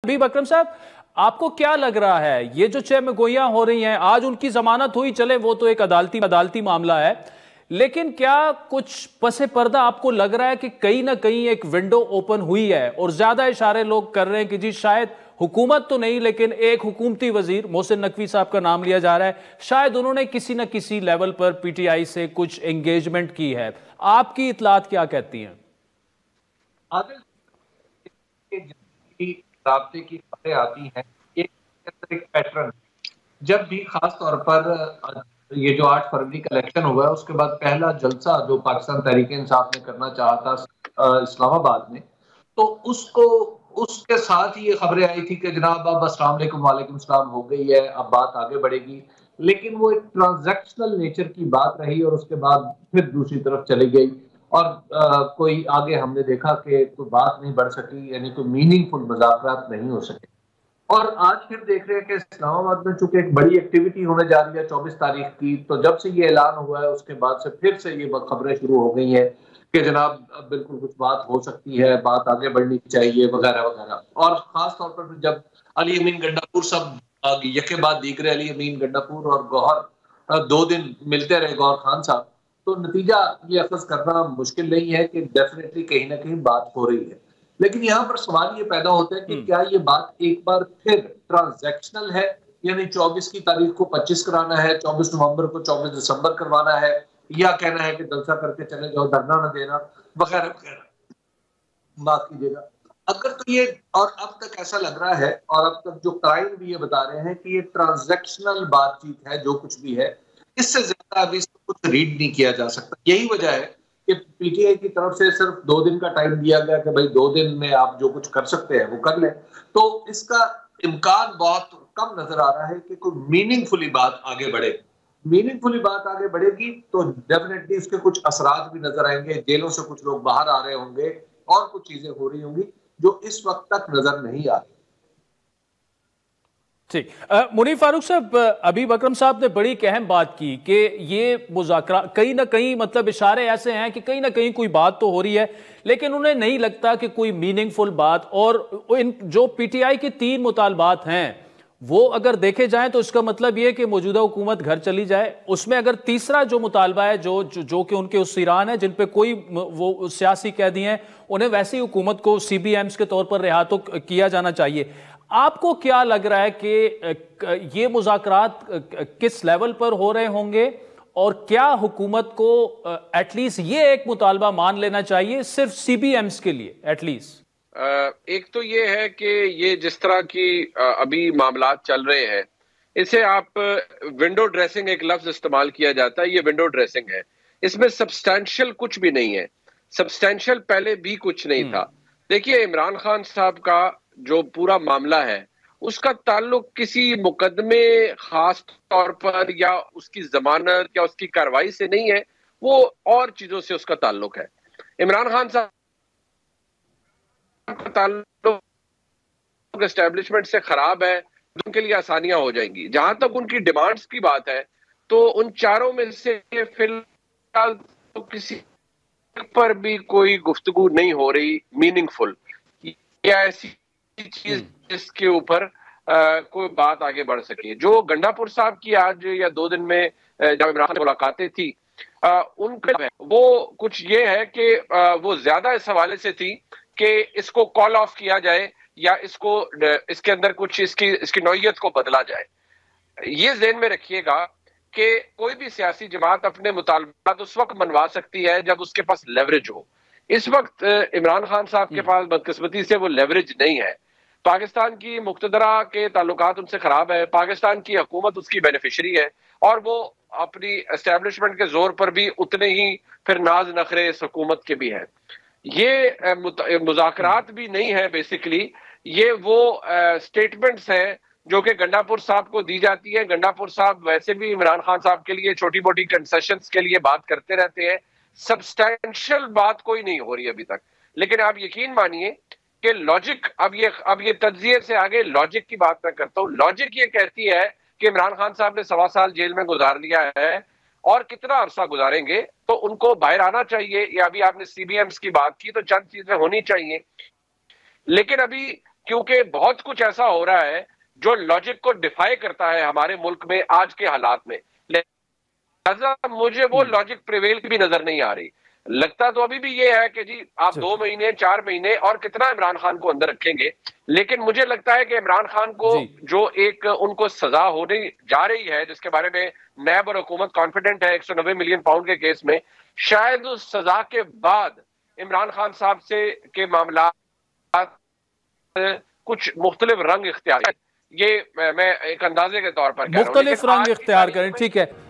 हबीब अकरम साहब, आपको क्या लग रहा है ये जो 6 में गोइयां हो रही हैं, आज उनकी जमानत हुई, चले वो तो एक अदालती मामला है, लेकिन क्या कुछ पसे पर्दा आपको लग रहा है कि कहीं ना कहीं एक विंडो ओपन हुई है और ज्यादा इशारे लोग कर रहे हैं कि जी शायद हुकूमत तो नहीं लेकिन एक हुकूमती वजीर मोहसिन नकवी साहब का नाम लिया जा रहा है, शायद उन्होंने किसी न किसी लेवल पर पीटीआई से कुछ एंगेजमेंट की है। आपकी इतलात क्या कहती हैं? राब्ते की खबरें आती हैं, एक पैटर्न, जब भी खास तौर पर ये जो 8 फरवरी का इलेक्शन हुआ है उसके बाद पहला जलसा जो पाकिस्तान तहरीक इंसाफ ने करना चाहा था इस्लामाबाद में, तो उसके साथ ही ये खबरें आई थी कि जनाब अब अस्सलाम वालेकुम वालेकुम सलाम हो गई है, अब बात आगे बढ़ेगी। लेकिन वो एक ट्रांजैक्शनल नेचर की बात रही और उसके बाद फिर दूसरी तरफ चली गई और कोई आगे हमने देखा कि कोई बात नहीं बढ़ सकी, यानी कोई मीनिंगफुल मुज़ाकरात नहीं हो सके। और आज फिर देख रहे हैं कि इस्लामाबाद में चूंकि एक बड़ी एक्टिविटी होने जा रही है 24 तारीख की, तो जब से ये ऐलान हुआ है उसके बाद से फिर से ये खबरें शुरू हो गई हैं कि जनाब बिल्कुल कुछ बात हो सकती है, बात आगे बढ़नी चाहिए वगैरह वगैरह। और खास तौर पर जब अली अमीन गंडापुर सब यके बाद दीगरे अली अमीन गंडापुर और गौहर 2 दिन मिलते रहे गौहर खान साहब, तो नतीजा ये अखज़ करना मुश्किल नहीं है कि डेफिनेटली कहीं ना कहीं बात हो रही है। लेकिन यहाँ पर सवाल ये पैदा होता है कि क्या ये बात एक बार फिर ट्रांजैक्शनल है, यानी 24 की तारीख को 25 कराना है, 24 नवंबर को 24 दिसंबर करवाना है, या कहना है कि जलसा करके चले जाओ, धरना न देना वगैरह वगैरह। माफ कीजिएगा, अगर तो ये, और अब तक ऐसा लग रहा है और अब तक जो क्राइम भी ये बता रहे हैं कि ये ट्रांजैक्शनल बातचीत है, जो कुछ भी है इससे ज्यादा अभी कुछ रीड नहीं किया जा सकता। यही वजह है कि पीटीआई की तरफ से सिर्फ 2 दिन का टाइम दिया गया कि भाई 2 दिन में आप जो कुछ कर सकते हैं वो कर लें, तो इसका इम्कान बहुत कम नजर आ रहा है कि कोई मीनिंगफुली बात आगे बढ़े। मीनिंगफुली बात आगे बढ़ेगी तो डेफिनेटली इसके कुछ असरात भी नजर आएंगे, जेलों से कुछ लोग बाहर आ रहे होंगे और कुछ चीजें हो रही होंगी जो इस वक्त तक नजर नहीं आ रही। ठीक, मुनीर फारूक साहब, हबीब अकरम साहब ने बड़ी अहम बात की कि ये मुज़ाकरा कहीं ना कहीं, मतलब इशारे ऐसे हैं कि कहीं ना कहीं कोई बात तो हो रही है, लेकिन उन्हें नहीं लगता कि कोई मीनिंगफुल बात। और इन जो पीटीआई के 3 मुतालबात हैं वो अगर देखे जाएं तो इसका मतलब ये कि मौजूदा हुकूमत घर चली जाए। उसमें अगर तीसरा जो मुतालबा है जो कि उनके उस ईरान है जिन पे कोई वो सियासी कैदी हैं, उन्हें वैसी हुकूमत को CBMs के तौर पर रिहा तो किया जाना चाहिए। आपको क्या लग रहा है कि ये मुज़ाकरात किस लेवल पर हो रहे होंगे और क्या हुकूमत को एटलीस्ट ये एक मुतालबा मान लेना चाहिए सिर्फ CBMs के लिए एटलीस्ट? एक तो ये है कि ये जिस तरह की अभी मामलात चल रहे हैं, इसे आप विंडो ड्रेसिंग, एक लफ्ज इस्तेमाल किया जाता है, ये विंडो ड्रेसिंग है। इसमें सब्सटैंशियल कुछ भी नहीं है, सब्सटैंशियल पहले भी कुछ नहीं था। देखिए, इमरान खान साहब का जो पूरा मामला है उसका ताल्लुक किसी मुकदमे खास तौर पर या उसकी जमानत या उसकी कार्रवाई से नहीं है, वो और चीजों से उसका ताल्लुक है। इमरान खान साहब का ताल्लुक एस्टेब्लिशमेंट से खराब है, उनके लिए आसानियां हो जाएंगी। जहां तक उनकी डिमांड्स की बात है तो उन चारों में से फिलहाल तो किसी पर भी कोई गुफ्तगू नहीं हो रही मीनिंगफुल या ऐसी चीज जिसके ऊपर कोई बात आगे बढ़ सके। जो गंडापुर साहब की आज या 2 दिन में जब इमरान से मुलाकातें थी, उनका वो कुछ ये है कि वो ज्यादा इस हवाले से थी कि इसको कॉल ऑफ किया जाए या इसके अंदर कुछ इसकी नौइयत को बदला जाए। ये ज़हन में रखिएगा कि कोई भी सियासी जमात अपने मुतालबात उस वक्त मनवा सकती है जब उसके पास लेवरेज हो। इस वक्त इमरान खान साहब के पास बदकिस्मती से वो लेवरेज नहीं है। पाकिस्तान की मुक्तदरा के ताल्लुकात उनसे खराब है, पाकिस्तान की हुकूमत उसकी बेनिफिशरी है और वो अपनी एस्टेब्लिशमेंट के जोर पर भी उतने ही फिर नाज नखरे इस हुकूमत के भी हैं। ये मुज़ाकरात भी नहीं है, बेसिकली ये वो स्टेटमेंट्स हैं जो कि गंडापुर साहब को दी जाती है। गंडापुर साहब वैसे भी इमरान खान साहब के लिए छोटी मोटी कंसेशंस के लिए बात करते रहते हैं, सब्सटैंशियल बात कोई नहीं हो रही अभी तक। लेकिन आप यकीन मानिए कि लॉजिक, अब ये तज्जिए से आगे लॉजिक की बात मैं करता हूँ। लॉजिक ये कहती है कि इमरान खान साहब ने 1.25 साल जेल में गुजार लिया है और कितना अरसा गुजारेंगे, तो उनको बाहर आना चाहिए। या अभी आपने CBMs की बात की तो चंद चीजें होनी चाहिए, लेकिन अभी کیونکہ بہت کچھ ایسا ہو رہا ہے جو لاجک کو ڈیفائی کرتا ہے ہمارے ملک میں آج کے حالات میں. لہذا مجھے وہ لاجک پریویل بھی نظر نہیں آ رہی. لگتا تو ابھی بھی یہ ہے کہ جی آپ 2 مہینے 4 مہینے اور کتنا عمران خان کو اندر رکھیں گے، لیکن مجھے لگتا ہے کہ عمران خان کو جو ایک ان کو سزا ہونے جا رہی ہے جس کے بارے میں نیب اور حکومت کانفیڈنٹ ہے 190 ملین پاؤنڈ کے کیس میں، شاید اس سزا کے بعد عمران خان صاحب سے کے معاملات کچھ مختلف رنگ اختیار، یہ میں ایک اندازے کے طور پر کہہ رہا ہوں، مختلف رنگ اختیار کریں. ٹھیک ہے.